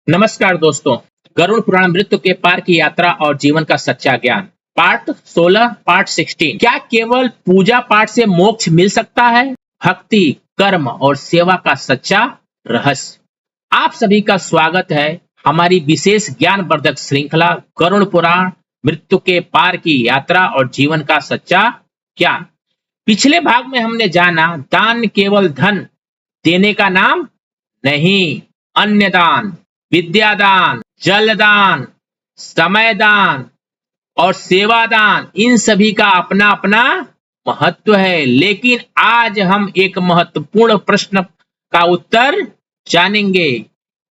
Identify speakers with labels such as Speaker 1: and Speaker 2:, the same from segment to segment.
Speaker 1: नमस्कार दोस्तों। गरुड़ पुराण मृत्यु के पार की यात्रा और जीवन का सच्चा ज्ञान पार्ट 16 पार्ट 16। क्या केवल पूजा पाठ से मोक्ष मिल सकता है? भक्ति, कर्म और सेवा का सच्चा रहस्य। आप सभी का स्वागत है हमारी विशेष ज्ञान वर्धक श्रृंखला गरुड़ पुराण मृत्यु के पार की यात्रा और जीवन का सच्चा ज्ञान। पिछले भाग में हमने जाना दान केवल धन देने का नाम नहीं, अन्य दान, विद्यादान, जलदान, समयदान और सेवादान, इन सभी का अपना अपना महत्व है। लेकिन आज हम एक महत्वपूर्ण प्रश्न का उत्तर जानेंगे।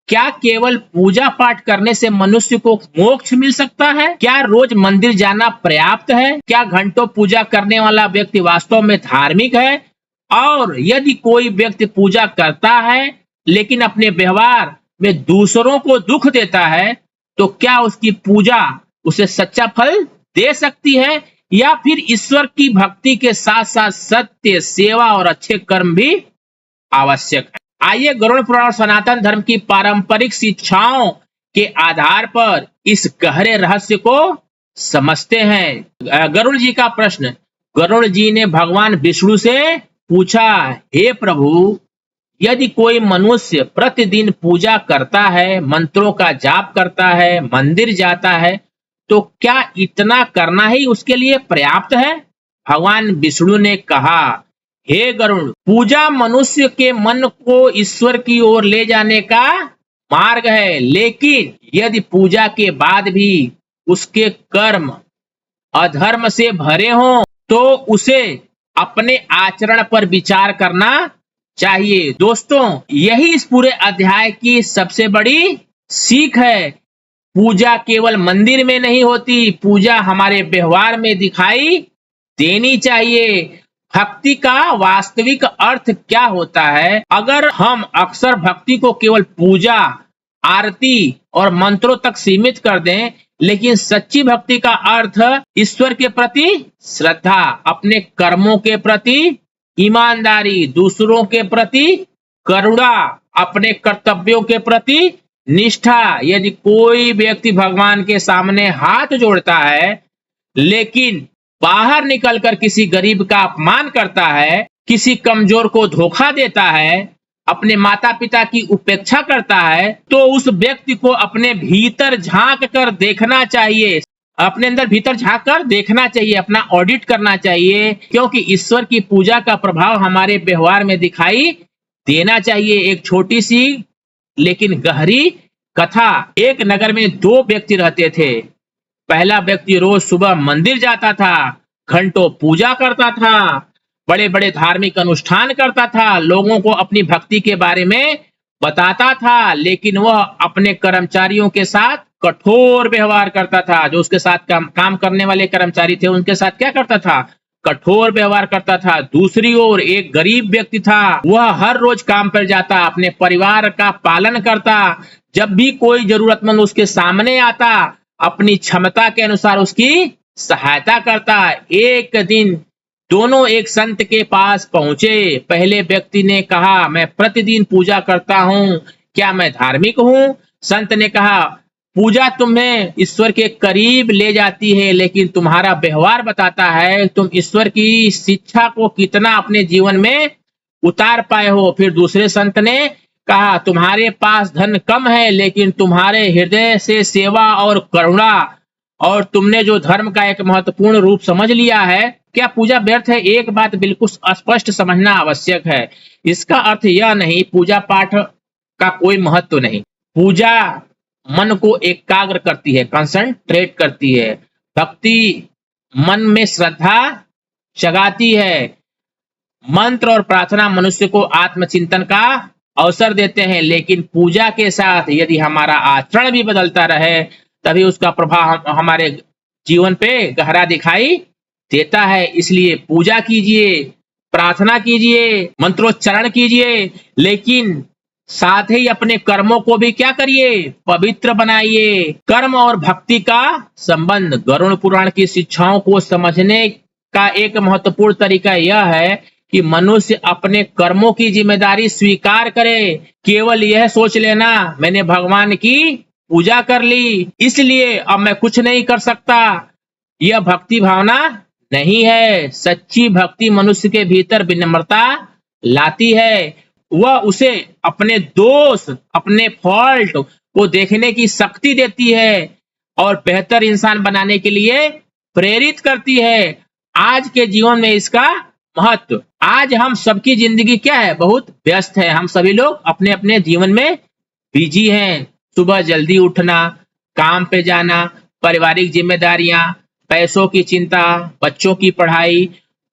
Speaker 1: क्या केवल पूजा पाठ करने से मनुष्य को मोक्ष मिल सकता है? क्या रोज मंदिर जाना पर्याप्त है? क्या घंटों पूजा करने वाला व्यक्ति वास्तव में धार्मिक है? और यदि कोई व्यक्ति पूजा करता है लेकिन अपने व्यवहार में दूसरों को दुख देता है, तो क्या उसकी पूजा उसे सच्चा फल दे सकती है? या फिर ईश्वर की भक्ति के साथ साथ सत्य, सेवा और अच्छे कर्म भी आवश्यक है? आइए गरुड़ पुराण सनातन धर्म की पारंपरिक शिक्षाओं के आधार पर इस गहरे रहस्य को समझते हैं। गरुड़ जी का प्रश्न। गरुड़ जी ने भगवान विष्णु से पूछा, हे प्रभु, यदि कोई मनुष्य प्रतिदिन पूजा करता है, मंत्रों का जाप करता है, मंदिर जाता है, तो क्या इतना करना ही उसके लिए पर्याप्त है? भगवान विष्णु ने कहा, हे गरुड़, पूजा मनुष्य के मन को ईश्वर की ओर ले जाने का मार्ग है, लेकिन यदि पूजा के बाद भी उसके कर्म अधर्म से भरे हों तो उसे अपने आचरण पर विचार करना चाहिए। दोस्तों, यही इस पूरे अध्याय की सबसे बड़ी सीख है। पूजा केवल मंदिर में नहीं होती, पूजा हमारे व्यवहार में दिखाई देनी चाहिए। भक्ति का वास्तविक अर्थ क्या होता है? अगर हम अक्सर भक्ति को केवल पूजा, आरती और मंत्रों तक सीमित कर दें, लेकिन सच्ची भक्ति का अर्थ ईश्वर के प्रति श्रद्धा, अपने कर्मों के प्रति ईमानदारी, दूसरों के प्रति करुणा, अपने कर्तव्यों के प्रति निष्ठा। यदि कोई व्यक्ति भगवान के सामने हाथ जोड़ता है लेकिन बाहर निकलकर किसी गरीब का अपमान करता है, किसी कमजोर को धोखा देता है, अपने माता पिता की उपेक्षा करता है, तो उस व्यक्ति को अपने भीतर झांक कर देखना चाहिए, अपने अंदर भीतर झांक कर देखना चाहिए, अपना ऑडिट करना चाहिए, क्योंकि ईश्वर की पूजा का प्रभाव हमारे व्यवहार में दिखाई देना चाहिए। एक छोटी सी लेकिन गहरी कथा। एक नगर में दो व्यक्ति रहते थे। पहला व्यक्ति रोज सुबह मंदिर जाता था, घंटों पूजा करता था, बड़े बड़े धार्मिक अनुष्ठान करता था, लोगों को अपनी भक्ति के बारे में बताता था, लेकिन वह अपने कर्मचारियों के साथ कठोर व्यवहार करता था। जो उसके साथ काम करने वाले कर्मचारी थे उनके साथ क्या करता था? कठोर व्यवहार करता था। दूसरी ओर एक गरीब व्यक्ति था, वह हर रोज काम पर जाता, अपने परिवार का पालन करता, जब भी कोई जरूरतमंद उसके सामने आता अपनी क्षमता के अनुसार उसकी सहायता करता। एक दिन दोनों एक संत के पास पहुंचे। पहले व्यक्ति ने कहा, मैं प्रतिदिन पूजा करता हूं, क्या मैं धार्मिक हूं? संत ने कहा, पूजा तुम्हें ईश्वर के करीब ले जाती है, लेकिन तुम्हारा व्यवहार बताता है तुम ईश्वर की शिक्षा को कितना अपने जीवन में उतार पाए हो। फिर दूसरे संत ने कहा, तुम्हारे पास धन कम है, लेकिन तुम्हारे हृदय से सेवा और करुणा और तुमने जो धर्म का एक महत्वपूर्ण रूप समझ लिया है, क्या पूजा व्यर्थ है? एक बात बिल्कुल स्पष्ट समझना आवश्यक है। इसका अर्थ यह नहीं पूजा पाठ का कोई महत्व नहीं। पूजा मन को एकाग्र करती है, कंसंट्रेट करती है। भक्ति मन में श्रद्धा जगाती है। मंत्र और प्रार्थना मनुष्य को आत्मचिंतन का अवसर देते हैं, लेकिन पूजा के साथ यदि हमारा आचरण भी बदलता रहे तभी उसका प्रभाव हमारे जीवन पे गहरा दिखाई देता है। इसलिए पूजा कीजिए, प्रार्थना कीजिए, मंत्रोच्चारण कीजिए, लेकिन साथ ही अपने कर्मों को भी क्या करिए? पवित्र बनाइए। कर्म और भक्ति का संबंध। गरुड़ पुराण की शिक्षाओं को समझने का एक महत्वपूर्ण तरीका यह है कि मनुष्य अपने कर्मों की जिम्मेदारी स्वीकार करे। केवल यह सोच लेना मैंने भगवान की पूजा कर ली इसलिए अब मैं कुछ नहीं कर सकता, यह भक्ति भावना नहीं है। सच्ची भक्ति मनुष्य के भीतर विनम्रता लाती है। वह उसे अपने दोष, अपने फॉल्ट को देखने की शक्ति देती है और बेहतर इंसान बनाने के लिए प्रेरित करती है। आज के जीवन में इसका महत्व, आज हम सबकी जिंदगी क्या है, बहुत व्यस्त है। हम सभी लोग अपने अपने जीवन में बिजी हैं। सुबह जल्दी उठना, काम पे जाना, पारिवारिक जिम्मेदारियां, पैसों की चिंता, बच्चों की पढ़ाई,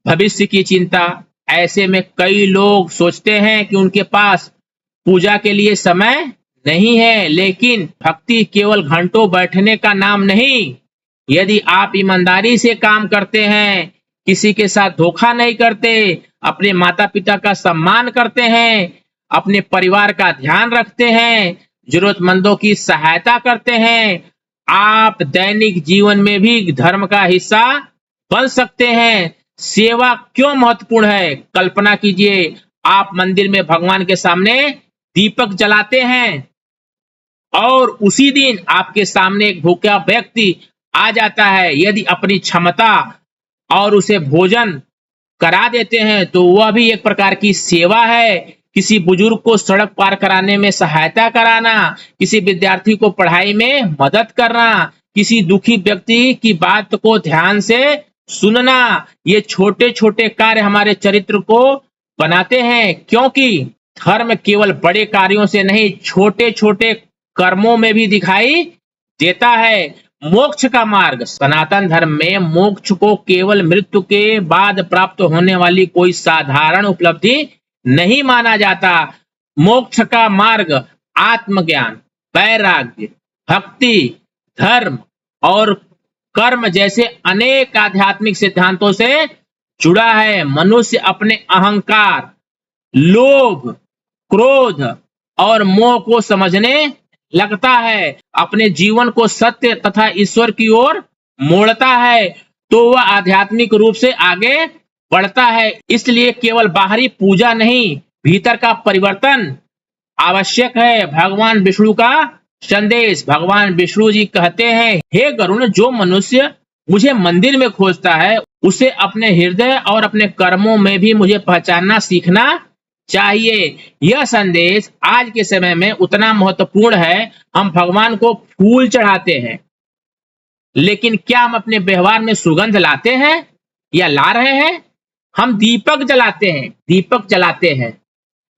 Speaker 1: भविष्य की चिंता। ऐसे में कई लोग सोचते हैं कि उनके पास पूजा के लिए समय नहीं है, लेकिन भक्ति केवल घंटों बैठने का नाम नहीं। यदि आप ईमानदारी से काम करते हैं, किसी के साथ धोखा नहीं करते, अपने माता पिता का सम्मान करते हैं, अपने परिवार का ध्यान रखते हैं, जरूरतमंदों की सहायता करते हैं, आप दैनिक जीवन में भी धर्म का हिस्सा बन सकते हैं। सेवा क्यों महत्वपूर्ण है? कल्पना कीजिए, आप मंदिर में भगवान के सामने दीपक जलाते हैं और उसी दिन आपके सामने एक भूखा व्यक्ति आ जाता है। यदि अपनी क्षमता और उसे भोजन करा देते हैं तो वह भी एक प्रकार की सेवा है। किसी बुजुर्ग को सड़क पार कराने में सहायता कराना, किसी विद्यार्थी को पढ़ाई में मदद करना, किसी दुखी व्यक्ति की बात को ध्यान से सुनना, ये छोटे छोटे कार्य हमारे चरित्र को बनाते हैं। क्योंकि धर्म केवल बड़े कार्यों से नहीं, छोटे छोटे कर्मों में भी दिखाई देता है। मोक्ष का मार्ग, सनातन धर्म में मोक्ष को केवल मृत्यु के बाद प्राप्त होने वाली कोई साधारण उपलब्धि नहीं माना जाता। मोक्ष का मार्ग आत्मज्ञान, वैराग्य, भक्ति, धर्म और कर्म जैसे अनेक आध्यात्मिक सिद्धांतों से जुड़ा है। मनुष्य अपने अहंकार, लोभ, क्रोध और मोह को समझने लगता है, अपने जीवन को सत्य तथा ईश्वर की ओर मोड़ता है, तो वह आध्यात्मिक रूप से आगे बढ़ता है। इसलिए केवल बाहरी पूजा नहीं, भीतर का परिवर्तन आवश्यक है। भगवान विष्णु का संदेश, भगवान विष्णु जी कहते हैं, हे गरुण, जो मनुष्य मुझे मंदिर में खोजता है उसे अपने हृदय और अपने कर्मों में भी मुझे पहचानना सीखना चाहिए। यह संदेश आज के समय में उतना महत्वपूर्ण है। हम भगवान को फूल चढ़ाते हैं, लेकिन क्या हम अपने व्यवहार में सुगंध लाते हैं या ला रहे हैं? हम दीपक जलाते हैं,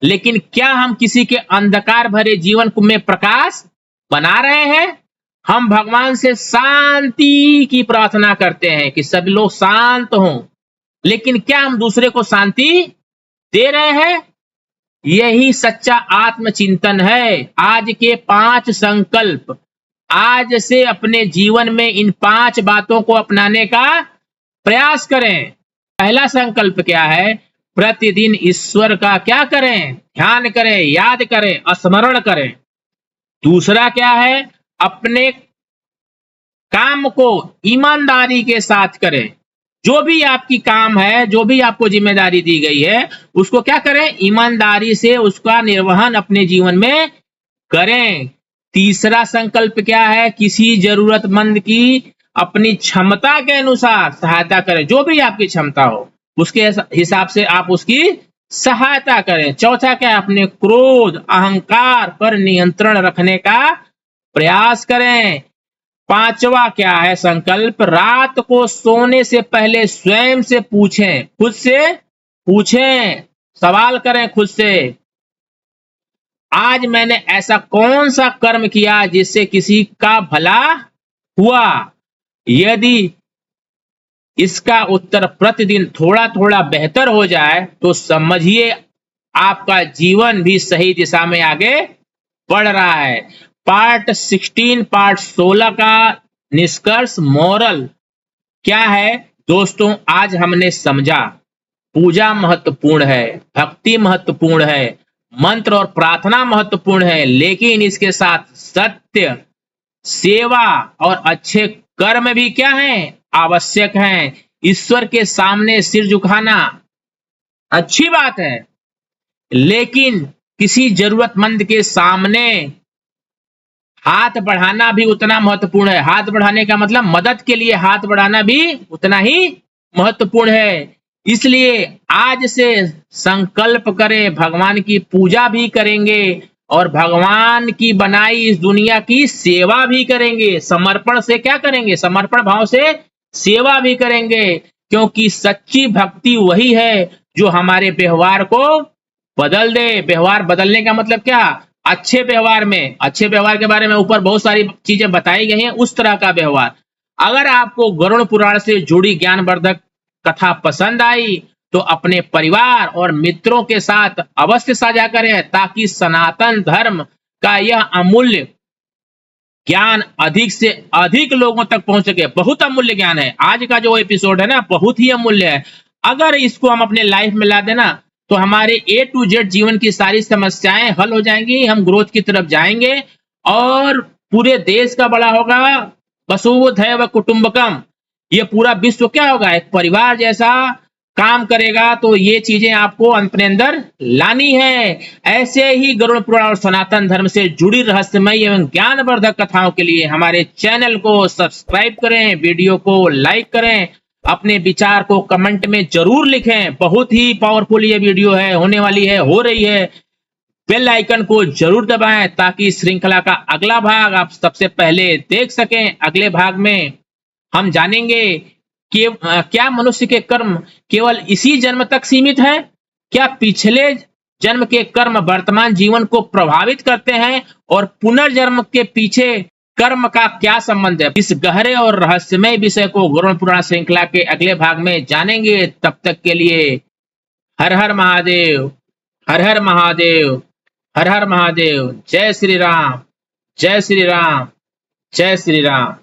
Speaker 1: लेकिन क्या हम किसी के अंधकार भरे जीवन में प्रकाश बना रहे हैं? हम भगवान से शांति की प्रार्थना करते हैं कि सभी लोग शांत हों, लेकिन क्या हम दूसरे को शांति दे रहे हैं? यही सच्चा आत्मचिंतन है। आज के 5 संकल्प, आज से अपने जीवन में इन 5 बातों को अपनाने का प्रयास करें। पहला संकल्प क्या है? प्रतिदिन ईश्वर का क्या करें? ध्यान करें, याद करें, स्मरण करें। दूसरा क्या है? अपने काम को ईमानदारी के साथ करें। जो भी आपकी काम है, जो भी आपको जिम्मेदारी दी गई है, उसको क्या करें? ईमानदारी से उसका निर्वहन अपने जीवन में करें। तीसरा संकल्प क्या है? किसी जरूरतमंद की अपनी क्षमता के अनुसार सहायता करें। जो भी आपकी क्षमता हो उसके हिसाब से आप उसकी सहायता करें। चौथा क्या है? अपने क्रोध, अहंकार पर नियंत्रण रखने का प्रयास करें। पांचवा क्या है संकल्प? रात को सोने से पहले स्वयं से पूछें, खुद से पूछें, सवाल करें खुद से, आज मैंने ऐसा कौन सा कर्म किया जिससे किसी का भला हुआ? यदि इसका उत्तर प्रतिदिन थोड़ा थोड़ा बेहतर हो जाए तो समझिए आपका जीवन भी सही दिशा में आगे बढ़ रहा है। पार्ट 16 का निष्कर्ष, मोरल क्या है? दोस्तों, आज हमने समझा पूजा महत्वपूर्ण है, भक्ति महत्वपूर्ण है, मंत्र और प्रार्थना महत्वपूर्ण है, लेकिन इसके साथ सत्य, सेवा और अच्छे कर्म भी क्या हैं? आवश्यक हैं। ईश्वर के सामने सिर झुकाना अच्छी बात है, लेकिन किसी जरूरतमंद के सामने हाथ बढ़ाना भी उतना महत्वपूर्ण है। हाथ बढ़ाने का मतलब मदद के लिए हाथ बढ़ाना भी उतना ही महत्वपूर्ण है। इसलिए आज से संकल्प करें, भगवान की पूजा भी करेंगे और भगवान की बनाई इस दुनिया की सेवा भी करेंगे। समर्पण से क्या करेंगे? समर्पण भाव से सेवा भी करेंगे, क्योंकि सच्ची भक्ति वही है जो हमारे व्यवहार को बदल दे। व्यवहार बदलने का मतलब क्या? अच्छे व्यवहार में, अच्छे व्यवहार के बारे में ऊपर बहुत सारी चीजें बताई गई हैं, उस तरह का व्यवहार। अगर आपको गरुड़ पुराण से जुड़ी ज्ञानवर्धक कथा पसंद आई तो अपने परिवार और मित्रों के साथ अवश्य साझा करें, ताकि सनातन धर्म का यह अमूल्य ज्ञान अधिक से अधिक लोगों तक पहुंच सके। बहुत अमूल्य ज्ञान है आज का जो एपिसोड है ना, बहुत ही अमूल्य है। अगर इसको हम अपने लाइफ में ला देना तो हमारे A to Z जीवन की सारी समस्याएं हल हो जाएंगी, हम ग्रोथ की तरफ जाएंगे और पूरे देश का बड़ा होगा। वसुधैव कुटुंबकम, ये पूरा विश्व क्या होगा? एक परिवार जैसा काम करेगा। तो ये चीजें आपको अपने अंदर लानी है। ऐसे ही गरुड़ पुराण और सनातन धर्म से जुड़ी रहस्यमय एवं ज्ञानवर्धक कथाओं के लिए हमारे चैनल को सब्सक्राइब करें, वीडियो को लाइक करें, अपने विचार को कमेंट में जरूर लिखें। बहुत ही पावरफुल ये वीडियो है, होने वाली है, हो रही है। बेल आइकन को जरूर दबाएं ताकि इस श्रृंखला का अगला भाग आप सबसे पहले देख सकें। अगले भाग में हम जानेंगे कि क्या मनुष्य के कर्म केवल इसी जन्म तक सीमित है? क्या पिछले जन्म के कर्म वर्तमान जीवन को प्रभावित करते हैं? और पुनर्जन्म के पीछे कर्म का क्या संबंध है? इस गहरे और रहस्यमय विषय को गरुड़ पुराण श्रृंखला के अगले भाग में जानेंगे। तब तक के लिए हर हर महादेव, हर हर महादेव, हर हर महादेव। जय श्री राम, जय श्री राम, जय श्री राम।